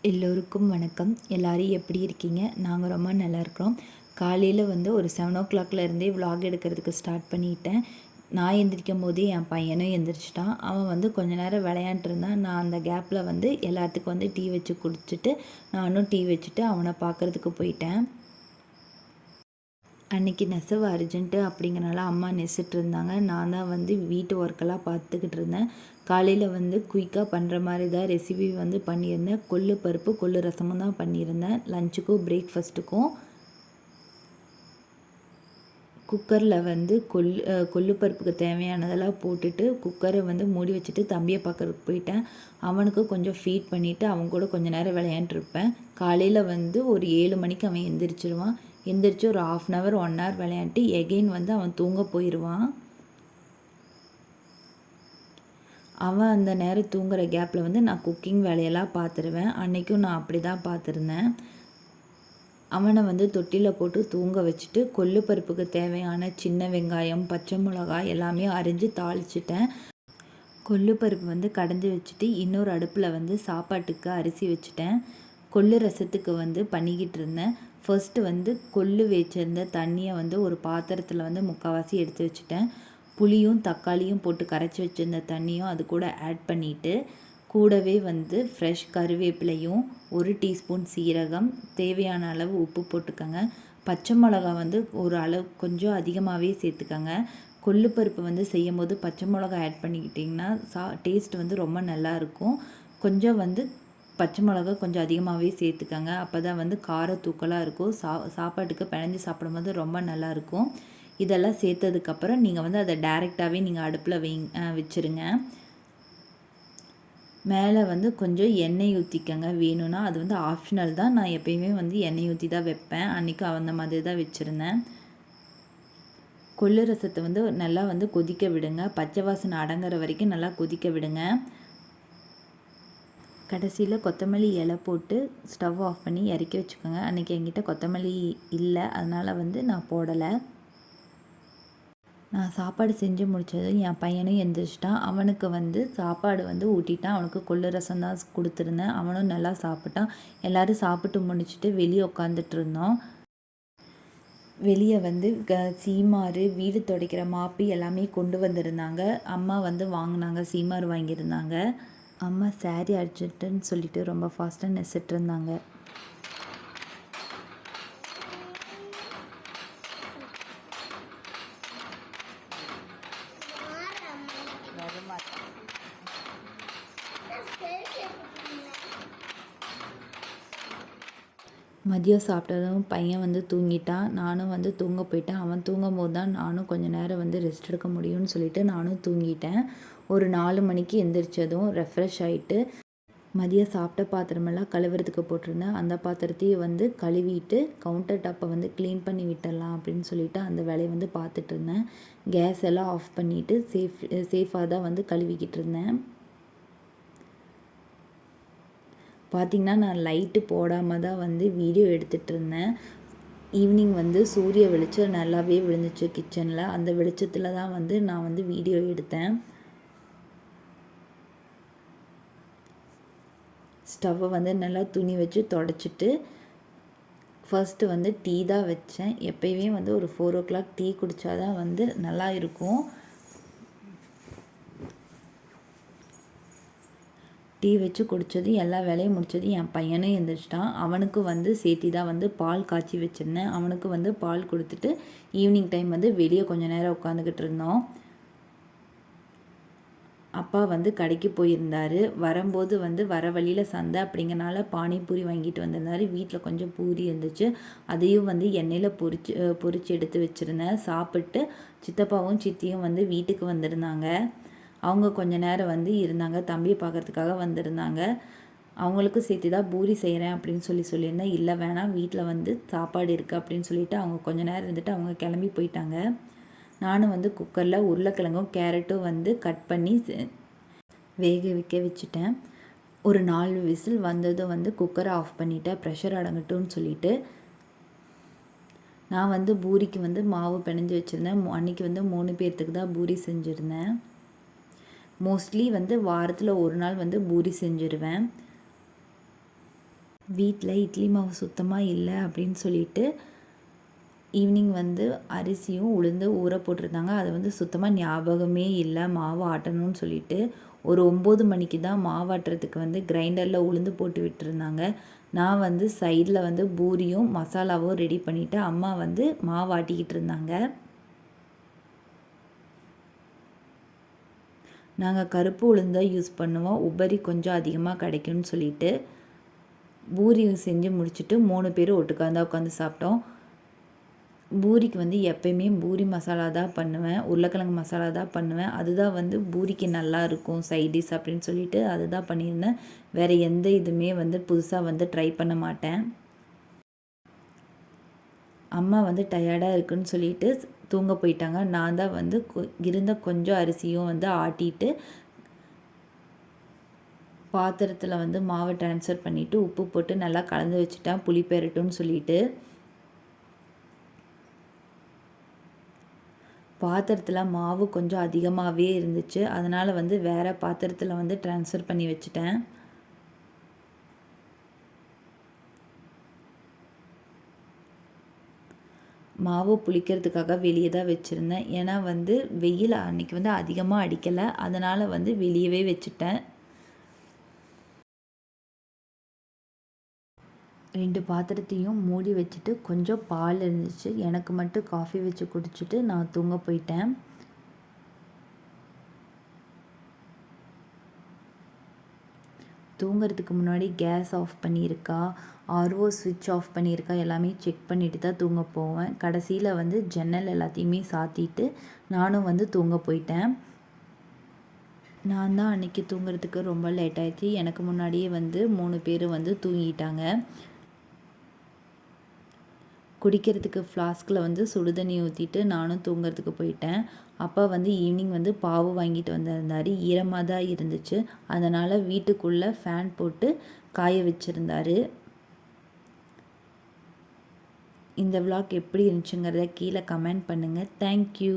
எல்லோருக்கும் வணக்கம். எல்லோரும் எப்படி இருக்கீங்க? நாங்கள் ரொம்ப நல்லா இருக்கிறோம். காலையில் ஒரு 7:00 இருந்தே விலாக் எடுக்கிறதுக்கு ஸ்டார்ட் பண்ணிட்டேன். நான் எந்திரிக்கும் போதே என் பையனும் எந்திரிச்சிட்டான். அவன் கொஞ்ச நேரம் விளையாண்டுருந்தான். நான் அந்த கேப்பில் எல்லாத்துக்கும் டீ வச்சு குடிச்சிட்டு நானும் டீ வச்சுட்டு அவனை பார்க்குறதுக்கு போயிட்டேன். அன்றைக்கி நெசவு அர்ஜென்ட்டு அப்படிங்கிறனால அம்மா நெசிட்டு இருந்தாங்க. நான் தான் வீட்டு ஒர்க்கெல்லாம் பார்த்துக்கிட்டு இருந்தேன். காலையில் குயிக்காக பண்ணுற மாதிரி தான் ரெசிபி பண்ணியிருந்தேன். கொள்ளு பருப்பு கொள்ளு ரசமும் தான் பண்ணியிருந்தேன். லஞ்சுக்கும் பிரேக்ஃபாஸ்ட்டுக்கும் குக்கரில் கொள்ளு பருப்புக்கு தேவையானதெல்லாம் போட்டுட்டு குக்கரை மூடி வச்சுட்டு தம்பியை பார்க்கறதுக்கு போயிட்டேன். அவனுக்கு கொஞ்சம் ஃபீட் பண்ணிவிட்டு அவன் கூட கொஞ்சம் நேரம் விளையாண்டுருப்பேன். காலையில் ஒரு 7 மணிக்கு அவன் எந்திரிச்சிருவான். எந்திரிச்சு ஒரு 1/2 hour 1 hour விளையாண்டு எகெயின் அவன் தூங்க போயிடுவான். அவன் அந்த நேரம் தூங்குகிற கேப்பில் நான் குக்கிங் வேலையெல்லாம் பார்த்துருவேன். அன்றைக்கும் நான் அப்படி தான் பார்த்துருந்தேன். அவனை தொட்டியில் போட்டு தூங்க வச்சுட்டு கொள்ளு பருப்புக்கு தேவையான சின்ன வெங்காயம், பச்சை மிளகாய் எல்லாமே அரிஞ்சு தாளிச்சிட்டேன். கொள்ளு பருப்பு கடைஞ்சி வச்சுட்டு இன்னொரு அடுப்பில் சாப்பாட்டுக்கு அரிசி வச்சுட்டேன். கொள்ளு ரசத்துக்கு பண்ணிக்கிட்டு இருந்தேன். ஃபர்ஸ்ட்டு கொள்ளு வச்சிருந்த தண்ணியை ஒரு பாத்திரத்தில் முக்கால்வாசி எடுத்து வச்சுட்டேன். புளியும் தக்காளியும் போட்டு கரைச்சி வச்சுருந்த தண்ணியும் அது கூட ஆட் பண்ணிவிட்டு கூடவே ஃப்ரெஷ் கருவேப்பிலையும் 1 டீஸ்பூன் சீரகம், தேவையான அளவு உப்பு போட்டுக்கோங்க. பச்சை மிளகா ஒரு அளவு கொஞ்சம் அதிகமாகவே சேர்த்துக்கோங்க. கொள்ளு பருப்பு செய்யும் போது பச்சை மிளகா ஆட் பண்ணிக்கிட்டிங்கன்னா டேஸ்ட் ரொம்ப நல்லாயிருக்கும். கொஞ்சம் பச்சை மிளகா கொஞ்சம் அதிகமாகவே சேர்த்துக்கோங்க. அப்போ தான் கார தூக்கலாக இருக்கும். சாப்பாட்டுக்கு பிணைஞ்சி சாப்பிடும்போது ரொம்ப நல்லாயிருக்கும். இதெல்லாம் சேர்த்ததுக்கப்புறம் நீங்கள் அதை டைரெக்டாகவே நீங்கள் அடுப்பில் வச்சுருங்க. மேலே கொஞ்சம் எண்ணெய் ஊற்றிக்கங்க வேணும்னா. அது ஆப்ஷனல் தான். நான் எப்பயுமே எண்ணெய் ஊற்றி தான் வைப்பேன். அன்றைக்கி அந்த மாதிரி தான் வச்சுருந்தேன். கொள்ளு ரசத்தை நல்லா கொதிக்க விடுங்க. பச்சை வாசனை அடங்குற வரைக்கும் நல்லா கொதிக்க விடுங்க. கடைசியில் கொத்தமல்லி இலை போட்டு ஸ்டவ் ஆஃப் பண்ணி இறக்கி வச்சுக்கோங்க. அன்றைக்கி என்கிட்ட கொத்தமல்லி இல்லை, அதனால் நான் போடலை. நான் சாப்பாடு செஞ்சு முடித்ததும் என் பையனும் எந்திரிச்சிட்டான். அவனுக்கு சாப்பாடு ஊட்டிட்டான். அவனுக்கு கொள்ளு ரசம் தான் கொடுத்துருந்தேன். அவனும் நல்லா சாப்பிட்டான். எல்லோரும் சாப்பிட்டு முடிச்சுட்டு வெளியே உட்காந்துட்டு இருந்தோம். வெளியே சீமாறு, வீடு துடைக்கிற மாப்பி எல்லாமே கொண்டு வந்திருந்தாங்க. அம்மா வாங்கினாங்க, சீமாறு வாங்கியிருந்தாங்க. அம்மா சாரி அடிச்சிட்டுன்னு சொல்லிட்டு ரொம்ப ஃபாஸ்ட்டாக நெசிட்டு இருந்தாங்க. மதியம் சாப்பிட்டதும் பையன் தூங்கிட்டான். நானும் தூங்க போயிட்டேன். அவன் தூங்கும் போது தான் நானும் கொஞ்சம் நேரம் ரெஸ்ட் எடுக்க முடியும்னு சொல்லிட்டு நானும் தூங்கிட்டேன். ஒரு 4 மணிக்கு எந்திரிச்சதும் ரெஃப்ரெஷ் ஆகிட்டு மதியம் சாப்பிட்ட பாத்திரமெல்லாம் கழுவுறதுக்கு போட்டிருந்தேன். அந்த பாத்திரத்தையும் கழுவிட்டு கவுண்டர் டாப்பை க்ளீன் பண்ணி விட்டுடலாம் அப்படின்னு சொல்லிட்டு அந்த வேலையை பார்த்துட்டு இருந்தேன். கேஸ் எல்லாம் ஆஃப் பண்ணிவிட்டு சேஃபாக தான் கழுவிக்கிட்டு இருந்தேன். பார்த்திங்கன்னா நான் லைட்டு போடாமல் தான் வீடியோ எடுத்துகிட்டு இருந்தேன். ஈவினிங் சூரிய வெளிச்சம் நல்லாவே விழுந்துச்சு கிச்சனில். அந்த வெளிச்சத்தில் தான் நான் வீடியோ எடுத்தேன். ஸ்டவ்வை நல்லா துணி வச்சு தொடச்சிட்டு ஃபர்ஸ்ட்டு டீ தான் வச்சேன். எப்பயுமே ஒரு 4 o'clock டீ குடித்தா தான் நல்லா இருக்கும். டீ வச்சு குடித்தது எல்லா வேலையும் முடித்தது என் பையனும் எழுந்திரிச்சிட்டான். அவனுக்கு சேர்த்தி தான் பால் காய்ச்சி வச்சுருந்தேன். அவனுக்கு பால் கொடுத்துட்டு ஈவினிங் டைம் வெளியே கொஞ்சம் நேரம் உட்காந்துக்கிட்டு இருந்தோம். அப்பா கடைக்கு போயிருந்தார். வரும்போது வர வழியில் சந்தை அப்படிங்கிறனால பானிபூரி வாங்கிட்டு வந்திருந்தார். வீட்டில் கொஞ்சம் பூரி இருந்துச்சு. அதையும் எண்ணெயில் பொரிச்சு எடுத்து வச்சுருந்தேன். சாப்பிட்டு சித்தப்பாவும் சித்தியும் வீட்டுக்கு வந்திருந்தாங்க. அவங்க கொஞ்ச நேரம் இருந்தாங்க. தம்பியை பார்க்குறதுக்காக வந்திருந்தாங்க. அவங்களுக்கும் சேர்த்து தான் பூரி செய்கிறேன் அப்படின்னு சொல்லியிருந்தேன். இல்லை வேணாம், வீட்டில் சாப்பாடு இருக்குது அப்படின்னு சொல்லிவிட்டு அவங்க கொஞ்ச நேரம் இருந்துட்டு அவங்க கிளம்பி போயிட்டாங்க. நானும் குக்கரில் உருளைக்கிழங்கும் கேரட்டும் கட் பண்ணி வேக வைக்க வச்சுட்டேன். ஒரு 4 விசில் வந்ததும் குக்கரை ஆஃப் பண்ணிவிட்டேன். ப்ரெஷர் அடங்கட்டும்னு சொல்லிவிட்டு நான் பூரிக்கு மாவு பிணைஞ்சி வச்சுருந்தேன். அன்றைக்கி 3 பேர்த்துக்கு தான் பூரி செஞ்சுருந்தேன். மோஸ்ட்லி வாரத்தில் ஒரு நாள் பூரி செஞ்சுருவேன். வீட்டில் இட்லி மாவு சுத்தமாக இல்லை அப்படின்னு சொல்லிட்டு ஈவினிங் வந்து அரிசியும் உளுந்து ஊற போட்டிருந்தாங்க. அது வந்து சுத்தமாக ஞாபகமே இல்லை மாவு ஆட்டணும்னு சொல்லிட்டு. ஒரு 9 மணிக்கு தான் மாவு ஆட்டுறதுக்கு வந்து கிரைண்டரில் உளுந்து போட்டு விட்டுருந்தாங்க. நான் வந்து சைடில் வந்து பூரியும் மசாலாவும் ரெடி பண்ணிவிட்டு அம்மா வந்து மாவு ஆட்டிக்கிட்டு இருந்தாங்க. நாங்கள் கருப்பு உளுந்தை யூஸ் பண்ணுவோம், உபரி கொஞ்சம் அதிகமாக கிடைக்கும்னு சொல்லிட்டு. பூரி செஞ்சு முடிச்சுட்டு 3 பேரும் ஒட்டுக்காந்தான் உட்காந்து சாப்பிட்டோம். பூரிக்கு வந்து எப்பயுமே பூரி மசாலா தான் பண்ணுவேன், உருளைக்கிழங்கு மசாலா தான் பண்ணுவேன். அதுதான் வந்து பூரிக்கு நல்லாயிருக்கும் சைட் டிஷ் அப்படின்னு சொல்லிட்டு அதுதான் பண்ணியிருந்தேன். வேறு எந்த இதுவுமே வந்து புதுசாக வந்து ட்ரை பண்ண மாட்டேன். அம்மா வந்து டயர்டாக இருக்குன்னு சொல்லிட்டு தூங்க போயிட்டாங்க. நான் தான் வந்து இருந்த கொஞ்சம் அரிசியும் வந்து ஆட்டிட்டு பாத்திரத்தில் வந்து மாவை ட்ரான்ஸ்ஃபர் பண்ணிவிட்டு உப்பு போட்டு நல்லா கலந்து வச்சுட்டேன், புளி பெரட்டும்னு சொல்லிட்டு. பாத்திரத்தில் மாவு கொஞ்சம் அதிகமாகவே இருந்துச்சு, அதனால் வந்து வேறு பாத்திரத்தில் வந்து ட்ரான்ஸ்ஃபர் பண்ணி வச்சுட்டேன். மாவு புளிக்கிறதுக்காக வெளியே தான் வச்சுருந்தேன். ஏன்னா வந்து வெயில் அன்றைக்கி வந்து அதிகமாக அடிக்கலை, அதனால் வந்து வெளியவே வச்சுட்டேன். 2 பாத்திரத்தையும் மூடி வச்சுட்டு கொஞ்சம் பால் இருந்துச்சு, எனக்கு மட்டும் காஃபி வச்சு குடிச்சிட்டு நான் தூங்க போயிட்டேன். தூங்குறதுக்கு முன்னாடி கேஸ் ஆஃப் பண்ணியிருக்கா, ஆர்ஓ ஸ்விட்ச் ஆஃப் பண்ணியிருக்கா எல்லாமே செக் பண்ணிவிட்டு தான் தூங்க போவேன். கடைசியில் வந்து ஜன்னல் எல்லாத்தையுமே சாத்திட்டு நானும் வந்து தூங்க போயிட்டேன். நான் தான் அன்றைக்கி தூங்குறதுக்கு ரொம்ப லேட் ஆயிடுச்சு. எனக்கு முன்னாடியே வந்து 3 பேர் வந்து தூங்கிட்டாங்க. குடிக்கிறதுக்கு ஃப்ளாஸ்கில் வந்து சுடுதண்ணி ஊற்றிட்டு நானும் தூங்குறதுக்கு போயிட்டேன். அப்பா வந்து ஈவினிங் வந்து பாவு வாங்கிட்டு வந்திருந்தார், ஈரமாக தான் இருந்துச்சு, அதனால் வீட்டுக்குள்ளே ஃபேன் போட்டு காய வச்சுருந்தாரு. இந்த விளாக் எப்படி இருந்துச்சுங்கிறத கீழே கமெண்ட் பண்ணுங்கள். தேங்க்யூ.